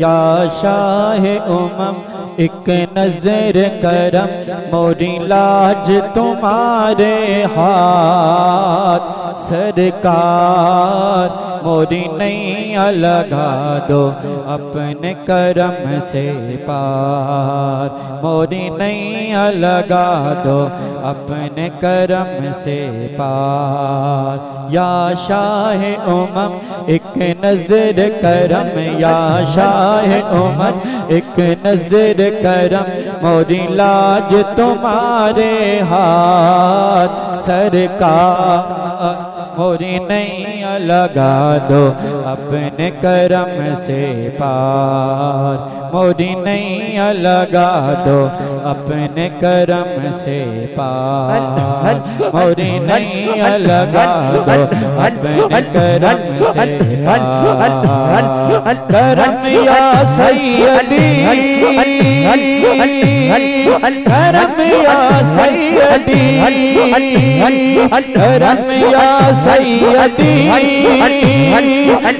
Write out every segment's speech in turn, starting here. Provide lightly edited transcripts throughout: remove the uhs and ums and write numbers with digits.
या शाह उमम एक नजर करम मोरी लाज तुम्हारे हाथ सरकार मोरी नैया लगा दो अपने करम से पार मोरी नैया लगा दो अपने करम से पार या शाह उमम एक नजर करम या शाह उमम एक नजर करम मोरी लाज तुम्हारे हाथ सरकार मोरी नैया लगा दो अपने करम से पार मोरी नैया लगा दो अपने करम से पार मोरी नैया लगा दो अपने करम से पार करम या सैयदी करम या सैयदी करम या सैयदी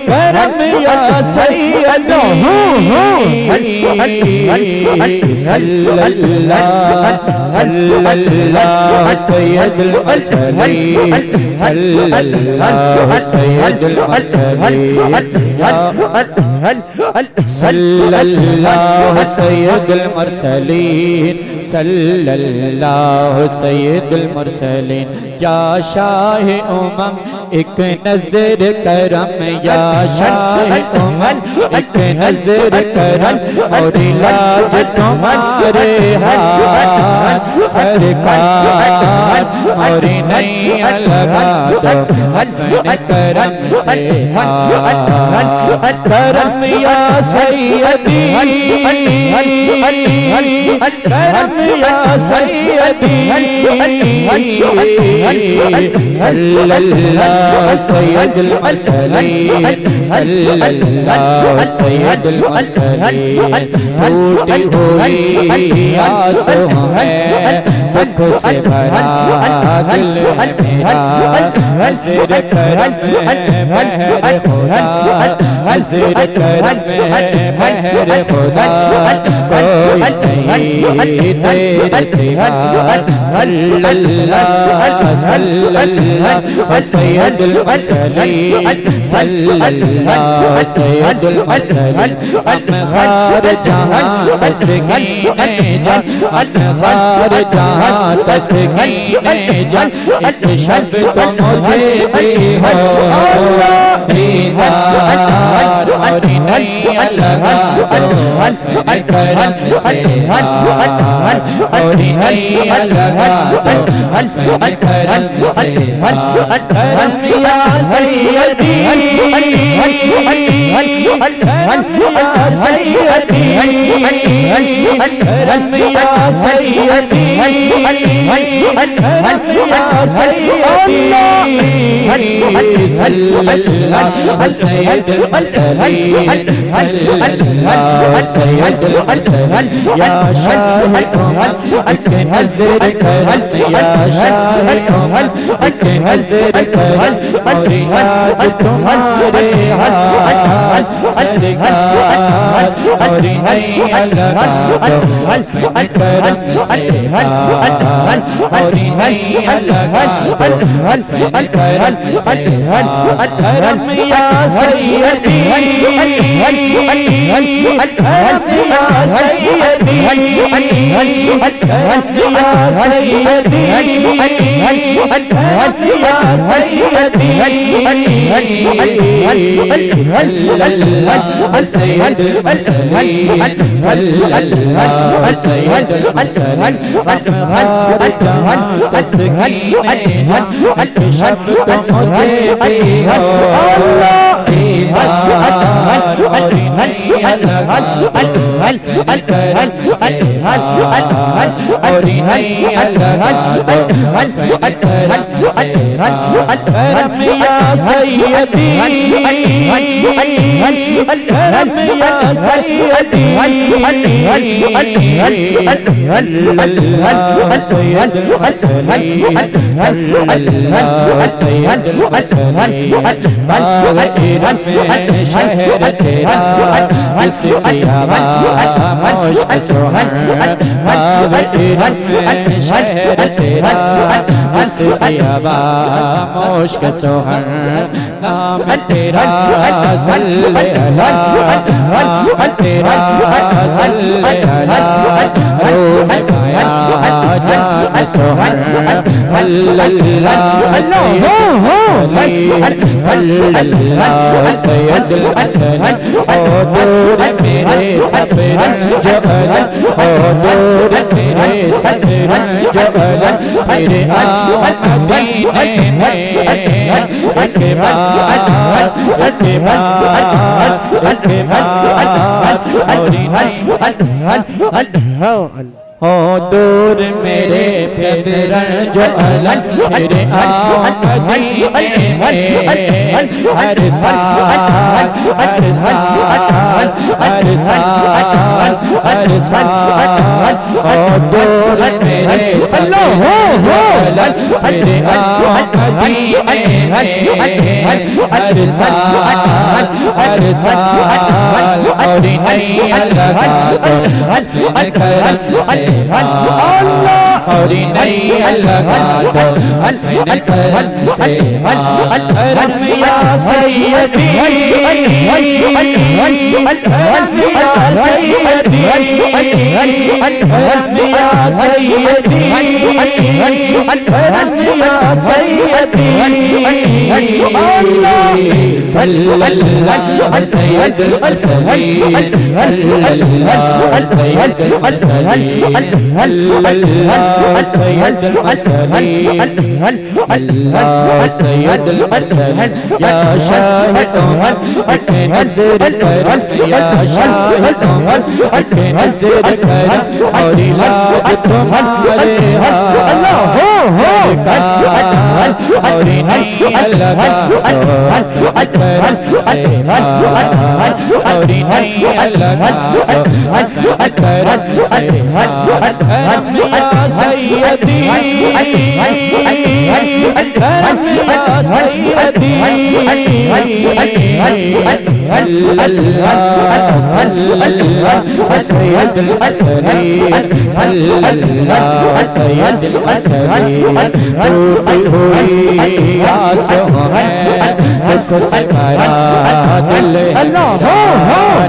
करम या सैयदी सल्लल्लाहु सैयदुल मुरसलीन सल्लल्लाहु सैयदुल मुरसलीन सल्लल्लाहु सैयदुल मुरसलीन सल्लल्लाहु सैयदुल मुरसलीन या शाह उमम एक नजर करम या शाह उमम एक नजर करम और लाज तुम्हारे हाथ सरकार और नैया लगा दो अपने करम से करम या सैयदी करम या सैयदी सल्लल्लाहु सैयदुल मुरसलीन सल्लल्लाहु सैयदुल मुरसलीन टूटी हुई आंसू में दुख से भरा दिल है मेरा हज़र करम महर खुदा हज़र करम महर खुदा कोई नहीं तेरे सिवा सल्लल्लाहु सल्लल्लाहु सैयदुल मुरसलीन सल्लल्लाहु सैयदुल मुरसलीन अनखार जहां तस्कीने जान अनखार जहां तस्कीने जान एक शब्द तो मुझे भी हो दीदार और नैया लगा दो अपने करम से और नैया लगा दो अपने करम से करम या सैयदी करम या सैयदी करम या सैयदी करम या सैयदी सल्लल्लाहु सैयदुल मुरसलीन सल्लल्लाहु सैयदुल मुरसलीन या शाह उमम एक नजर करम या शाह उमम एक नजर करम और आज तुम्हारे हाथ सरकार और नैया लगा दो अपने करम से पार और नैया लगा दो अपने करम से पार करम या सैयदी करम या सैयदी करम या सैयदी करम या सैयदी सल्लल्लाहु सैयदुल मुरसलीन सल्लल्लाहु सैयदुल मुरसलीन अनखार जहां तस्कीने जान एक शब्द तो मुझे भी हो दीदार और नैया लगा दो अपने करम से और नहीं लगा दो अपने करम से करम या सैयदी करम या सैयदी सल्लल्लाहु सैयद असली सल्लल्लाहु सैयद असली बाग़-ए-रम शहर तेरा इसकी हवा मौश सुहर बाग़-ए-रम शहर तेरा इसकी हवा मौश सुहर नाम तेरा सल्लल्लाहु तेरा सल्लल्लाहु रूह माया जान सुहर सल्लल्लाहु सैयद असली ओ दूर मेरे सफर जो अलग ओ दूर मेरे सफर जो अलग तेरे आमद मदीने में के बाद और नहीं हो दूर मेरे फिर जो अलग तेरे आमद मदीने में हर साल हर साल हर साल हर साल हो दूर मेरे सल्लल्लाहु तेरे आमद मदीने में हर साल और नहीं लगा दो अपने करम से और नहीं लगा दो अपने करम से करम या सैयदी करम या सैयदी करम या सैयदी करम या सैयदी सल्लल्लाहु सैयद असली सल्लल्लाहु सैयद असली अल्लाह सैयद असली अल्लाह सैयद असली या शाहिद उमर के नजर करम या शाहिद उमर के नजर करम और इलाज तुम्हारे अल्लाह हो सरकार और नहीं लगा करम से और नहीं लगा करम से करम या सैयदी करम या सैयदी सल्लल्लाहु सैयद असली सल्लल्लाहु सैयद असली टूटी हुई आसों में दुख से भरा दिल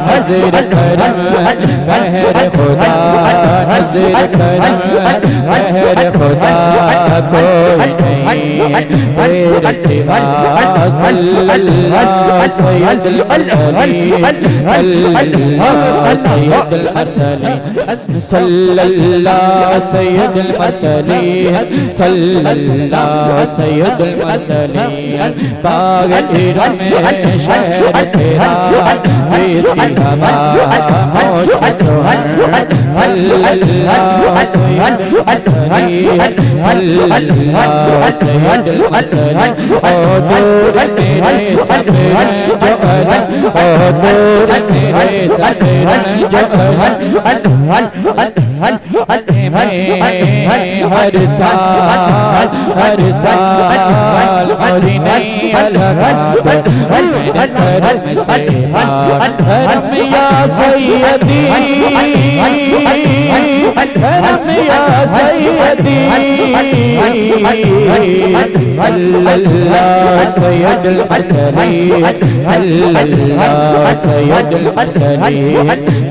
नज़र करम मेहर खुदा नज़र करम मेहर खुदा कोई नहीं तेरे सिवा सल्लल्लाहु सैयद असली सल्लल्लाहु सैयद असली सल्लल्लाहु सैयद असली सल्लल्लाहु सैयद असली बाग़-ए-रम शहर तेरा इसकी हवा मौश सुहर सल्लल्लाहु सैयद असली सल्लल्लाहु सैयद असली ओ दूर मेरे सफर जो अलग ओ दूर मेरे सफर जो अलग हर साल और नहीं लगा अपने करम से करम या सैयदी करम या सैयदी सल्लल्लाहु सैयद असली सल्लल्लाहु सैयद असली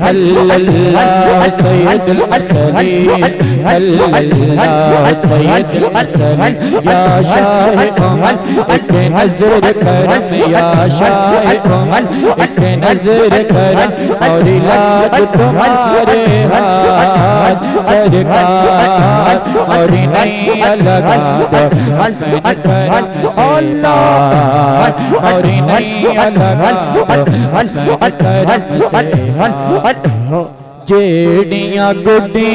सल्लल्लाहु सैयद असली सल्लल्लाहु सैयद असली या शाहिद उमर एक नजर करम या शाहिद उमर एक नजर करम और इलाज तुम्हारे हाथ सरकार और नहीं लगा दो अपने करम से और नहीं लगा दो अपने करम से जेड़ियां गुड्डी